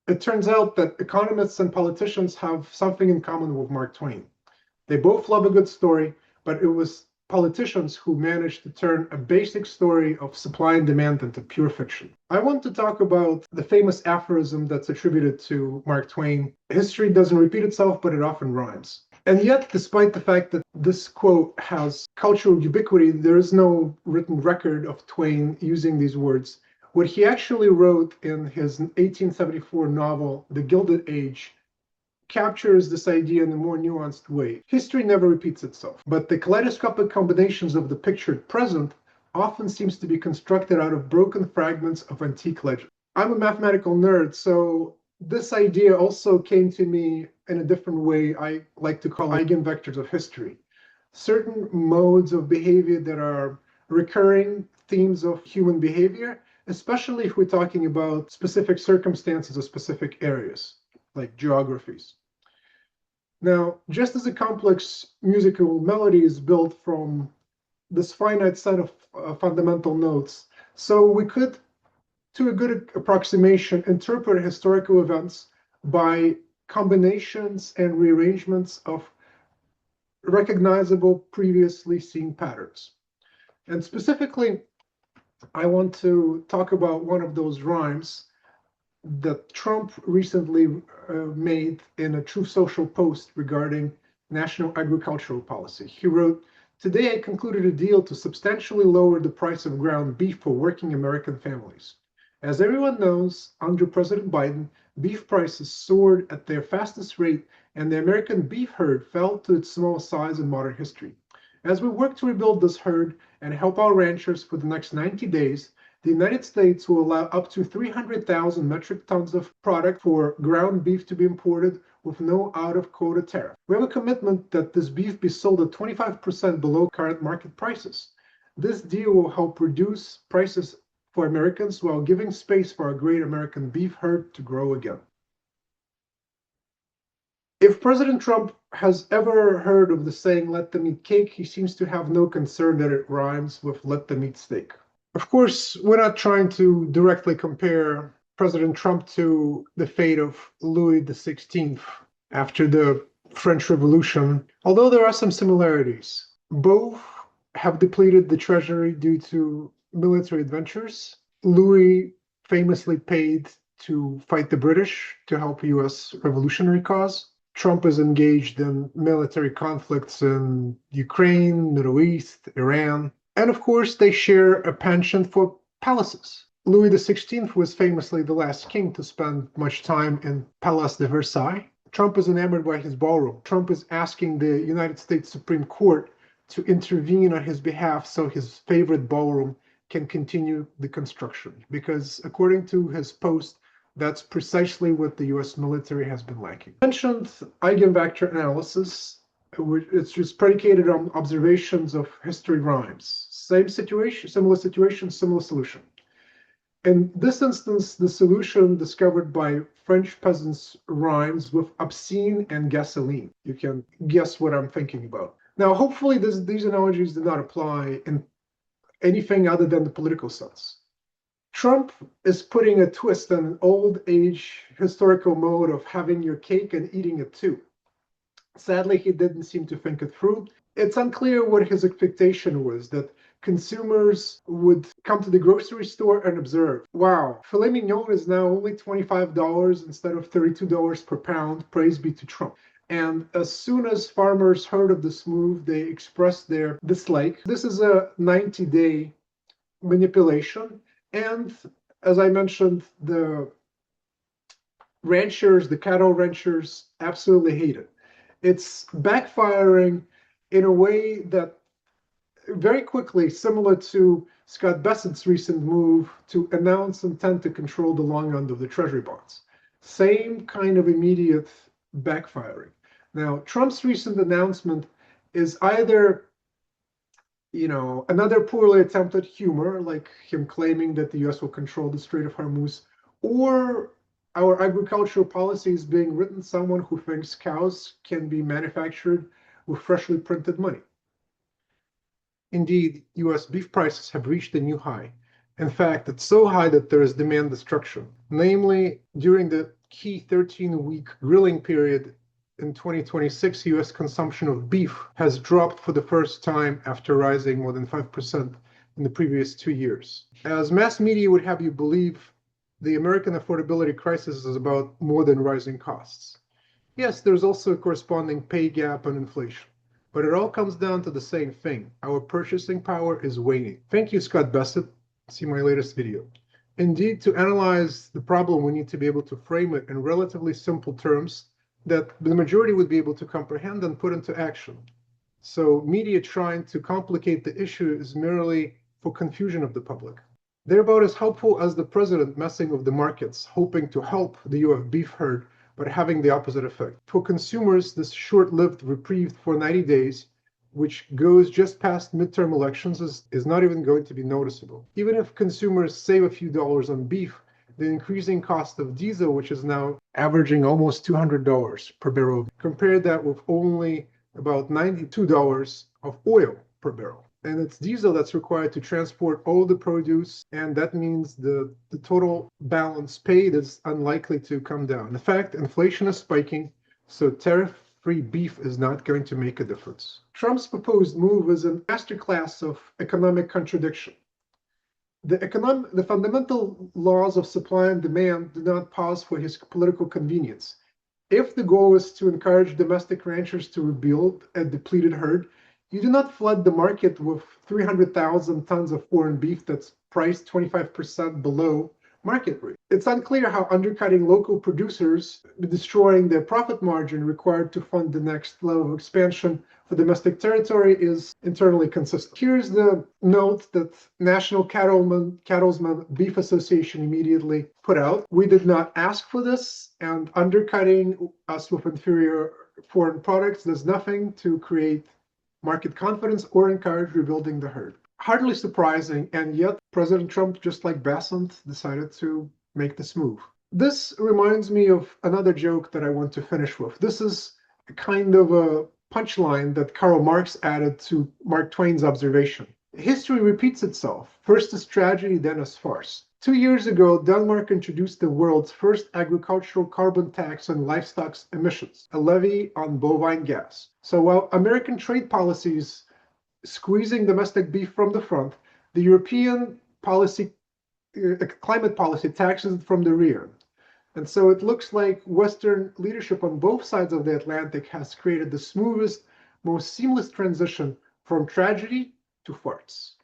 It turns out that economists and politicians have something in common with Mark Twain. They both love a good story, but it was politicians who managed to turn a basic story of supply and demand into pure fiction. I want to talk about the famous aphorism that's attributed to Mark Twain. History doesn't repeat itself, but it often rhymes. And yet, despite the fact that this quote has cultural ubiquity, there is no written record of Twain using these words. What he actually wrote in his 1874 novel, The Gilded Age, captures this idea in a more nuanced way. History never repeats itself, but the kaleidoscopic combinations of the pictured present often seems to be constructed out of broken fragments of antique legend. I'm a mathematical nerd, so this idea also came to me in a different way. I like to call eigenvectors of history. Certain modes of behavior that are recurring themes of human behavior, especially if we're talking about specific circumstances or specific areas, like geographies. Now, just as a complex musical melody is built from this finite set of fundamental notes, so we could, to a good approximation, interpret historical events by combinations and rearrangements of recognizable previously seen patterns. And specifically, I want to talk about one of those rhymes that Trump recently made in a Truth Social post regarding national agricultural policy. He wrote, "Today I concluded a deal to substantially lower the price of ground beef for working American families. As everyone knows, under President Biden, beef prices soared at their fastest rate, and the American beef herd fell to its smallest size in modern history. As we work to rebuild this herd and help our ranchers for the next 90 days, the United States will allow up to 300,000 metric tons of product for ground beef to be imported with no out-of-quota tariff. We have a commitment that this beef be sold at 25% below current market prices. This deal will help reduce prices for Americans while giving space for our great American beef herd to grow again." If President Trump has ever heard of the saying, "let them eat cake," he seems to have no concern that it rhymes with "let them eat steak." Of course, we're not trying to directly compare President Trump to the fate of Louis XVI after the French Revolution, although there are some similarities. Both have depleted the treasury due to military adventures. Louis famously paid to fight the British to help US revolutionary cause. Trump is engaged in military conflicts in Ukraine, Middle East, Iran. And of course, they share a penchant for palaces. Louis XVI was famously the last king to spend much time in Palace de Versailles. Trump is enamored by his ballroom. Trump is asking the United States Supreme Court to intervene on his behalf so his favorite ballroom can continue the construction. Because according to his post, that's precisely what the US military has been lacking. I mentioned eigenvector analysis. It's just predicated on observations of history rhymes. Same situation, similar solution. In this instance, the solution discovered by French peasants rhymes with obscene and gasoline. You can guess what I'm thinking about. Now, hopefully these analogies do not apply in anything other than the political sense. Trump is putting a twist on an old age historical mode of having your cake and eating it too. Sadly, he didn't seem to think it through. It's unclear what his expectation was, that consumers would come to the grocery store and observe, wow, filet mignon is now only $25 instead of $32 per pound, praise be to Trump. And as soon as farmers heard of this move, they expressed their dislike. This is a 90-day manipulation. And as I mentioned, the ranchers, the cattle ranchers, absolutely hate it. It's backfiring in a way that very quickly, similar to Scott Bessett's recent move to announce intent to control the long end of the Treasury bonds. Same kind of immediate backfiring. Now, Trump's recent announcement is either, another poorly attempted humor, like him claiming that the US will control the Strait of Hormuz, or our agricultural policy is being written someone who thinks cows can be manufactured with freshly printed money. Indeed, US beef prices have reached a new high. In fact, it's so high that there is demand destruction. Namely, during the key 13-week grilling period in 2026, US consumption of beef has dropped for the first time after rising more than 5% in the previous 2 years. As mass media would have you believe, the American affordability crisis is about more than rising costs. Yes, there's also a corresponding pay gap and inflation, but it all comes down to the same thing. Our purchasing power is waning. Thank you, Scott Bassett. See my latest video. Indeed, to analyze the problem, we need to be able to frame it in relatively simple terms that the majority would be able to comprehend and put into action. So media trying to complicate the issue is merely for confusion of the public. They're about as helpful as the president messing with the markets, hoping to help the US beef herd, but having the opposite effect. For consumers, this short-lived reprieve for 90 days, which goes just past midterm elections, is not even going to be noticeable. Even if consumers save a few dollars on beef, the increasing cost of diesel, which is now averaging almost $200 per barrel, compare that with only about $92 of oil per barrel. And it's diesel that's required to transport all the produce, and that means the total balance paid is unlikely to come down. In fact, inflation is spiking, so tariff-free beef is not going to make a difference. Trump's proposed move is a masterclass of economic contradiction. The fundamental laws of supply and demand do not pause for his political convenience. If the goal is to encourage domestic ranchers to rebuild a depleted herd, you do not flood the market with 300,000 tons of foreign beef that's priced 25% below market rate. It's unclear how undercutting local producers, destroying their profit margin required to fund the next level of expansion for domestic territory, is internally consistent. Here's the note that National Cattlemen's Beef Association immediately put out. We did not ask for this, and undercutting us with inferior foreign products does nothing to create market confidence or encourage rebuilding the herd. Hardly surprising, and yet President Trump, just like Bassett, decided to make this move. This reminds me of another joke that I want to finish with. This is kind of a punchline that Karl Marx added to Mark Twain's observation. History repeats itself, first as tragedy, then as farce. 2 years ago, Denmark introduced the world's first agricultural carbon tax on livestock emissions, a levy on bovine gas. So while American trade policies squeezing domestic beef from the front, the European climate policy taxes it from the rear. And so it looks like Western leadership on both sides of the Atlantic has created the smoothest, most seamless transition from tragedy to farce.